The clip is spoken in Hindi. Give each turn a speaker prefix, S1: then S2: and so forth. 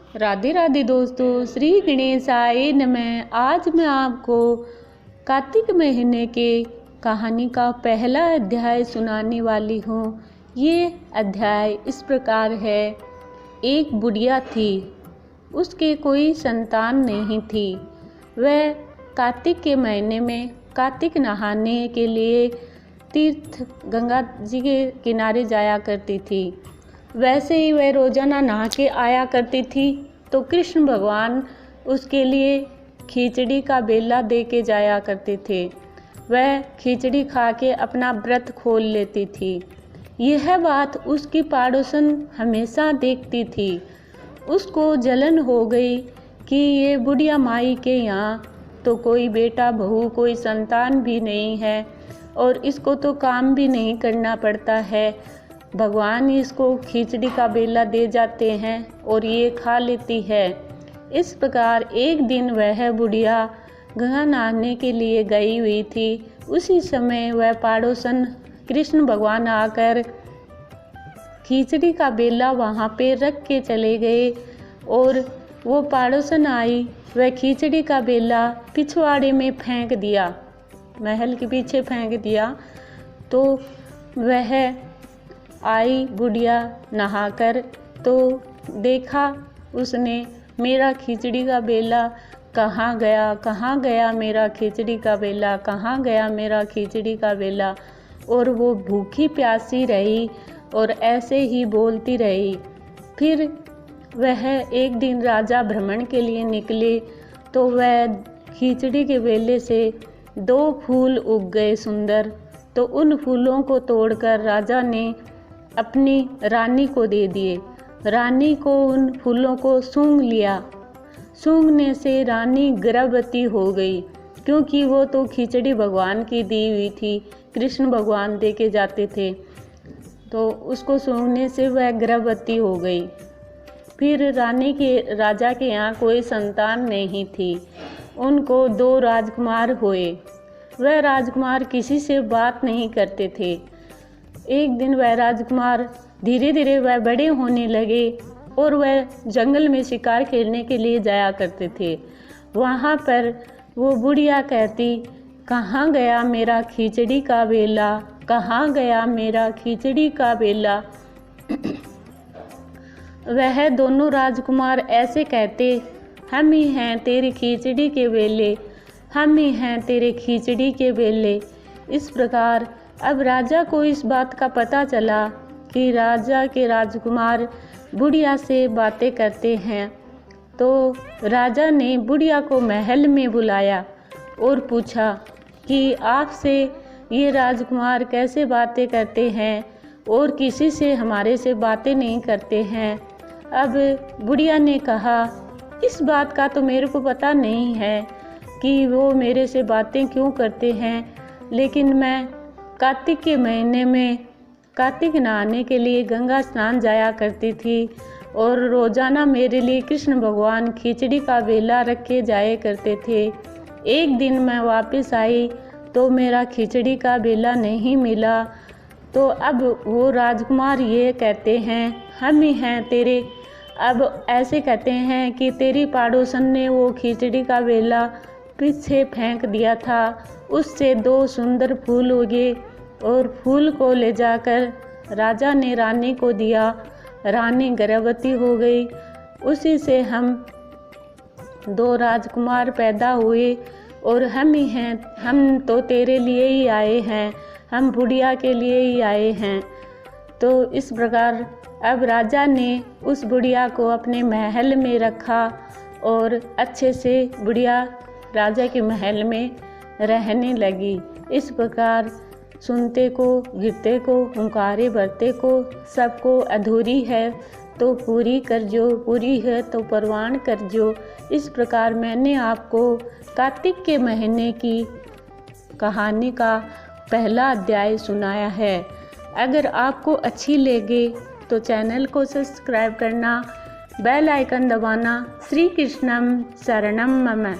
S1: राधे राधे दोस्तों, श्री गणेशाय नमः। आज मैं आपको कार्तिक महीने के कहानी का पहला अध्याय सुनाने वाली हूँ। ये अध्याय इस प्रकार है। एक बुढ़िया थी, उसके कोई संतान नहीं थी। वह कार्तिक के महीने में कार्तिक नहाने के लिए तीर्थ गंगा जी के किनारे जाया करती थी। वैसे ही वह रोज़ाना नहा के आया करती थी तो कृष्ण भगवान उसके लिए खिचड़ी का बेला दे के जाया करते थे। वह खिचड़ी खा के अपना व्रत खोल लेती थी। यह बात उसकी पड़ोसन हमेशा देखती थी। उसको जलन हो गई कि ये बुढ़िया माई के यहाँ तो कोई बेटा बहू कोई संतान भी नहीं है और इसको तो काम भी नहीं करना पड़ता है। भगवान इसको खिचड़ी का बेला दे जाते हैं और ये खा लेती है। इस प्रकार एक दिन वह बुढ़िया गंगा नहाने के लिए गई हुई थी। उसी समय वह पड़ोसन कृष्ण भगवान आकर खिचड़ी का बेला वहाँ पे रख के चले गए और वो पड़ोसन आई। वह खिचड़ी का बेला पिछवाड़े में फेंक दिया, महल के पीछे फेंक दिया। तो वह आई बुढ़िया नहाकर, तो देखा उसने मेरा खिचड़ी का बेला कहाँ गया मेरा खिचड़ी का बेला, कहाँ गया मेरा खिचड़ी का बेला। और वो भूखी प्यासी रही और ऐसे ही बोलती रही। फिर वह एक दिन राजा भ्रमण के लिए निकले तो वह खिचड़ी के बेले से 2 फूल उग गए सुंदर। तो उन फूलों को तोड़कर राजा ने अपनी रानी को दे दिए। रानी को उन फूलों को सूंघ लिया। सूंघने से रानी गर्भवती हो गई, क्योंकि वो तो खिचड़ी भगवान की दी हुई थी, कृष्ण भगवान दे के जाते थे। तो उसको सूंघने से वह गर्भवती हो गई। फिर राजा के यहाँ कोई संतान नहीं थी। उनको 2 राजकुमार हुए। वह राजकुमार किसी से बात नहीं करते थे। एक दिन वह राजकुमार धीरे धीरे वह बड़े होने लगे और वह जंगल में शिकार खेलने के लिए जाया करते थे। वहाँ पर वो बुढ़िया कहती, कहाँ गया मेरा खिचड़ी का बेला, कहाँ गया मेरा खिचड़ी का बेला। वह दोनों राजकुमार ऐसे कहते, हम ही हैं तेरी खिचड़ी के बेले, हम ही हैं तेरे खिचड़ी के बेले। इस प्रकार अब राजा को इस बात का पता चला कि राजा के राजकुमार बुढ़िया से बातें करते हैं। तो राजा ने बुढ़िया को महल में बुलाया और पूछा कि आपसे ये राजकुमार कैसे बातें करते हैं और किसी से हमारे से बातें नहीं करते हैं। अब बुढ़िया ने कहा, इस बात का तो मेरे को पता नहीं है कि वो मेरे से बातें क्यों करते हैं, लेकिन मैं कार्तिक के महीने में कार्तिक नहाने के लिए गंगा स्नान जाया करती थी और रोज़ाना मेरे लिए कृष्ण भगवान खिचड़ी का बेला रख के जाया करते थे। एक दिन मैं वापस आई तो मेरा खिचड़ी का बेला नहीं मिला। तो अब वो राजकुमार ये कहते हैं, हम ही हैं तेरे। अब ऐसे कहते हैं कि तेरी पड़ोसन ने वो खिचड़ी का बेला पीछे फेंक दिया था, उससे 2 सुंदर फूल उगे और फूल को ले जाकर राजा ने रानी को दिया। रानी गर्भवती हो गई। उसी से हम 2 राजकुमार पैदा हुए और हम ही हैं, हम तो तेरे लिए ही आए हैं, हम बुढ़िया के लिए ही आए हैं। तो इस प्रकार अब राजा ने उस बुढ़िया को अपने महल में रखा और अच्छे से बुढ़िया राजा के महल में रहने लगी। इस प्रकार सुनते को, गिरते को, हुंकारे भरते को, सबको अधूरी है तो पूरी कर जो, पूरी है तो परवान कर जो। इस प्रकार मैंने आपको कार्तिक के महीने की कहानी का पहला अध्याय सुनाया है। अगर आपको अच्छी लगे तो चैनल को सब्सक्राइब करना, बेल आइकन दबाना। श्री कृष्णम शरणम मम।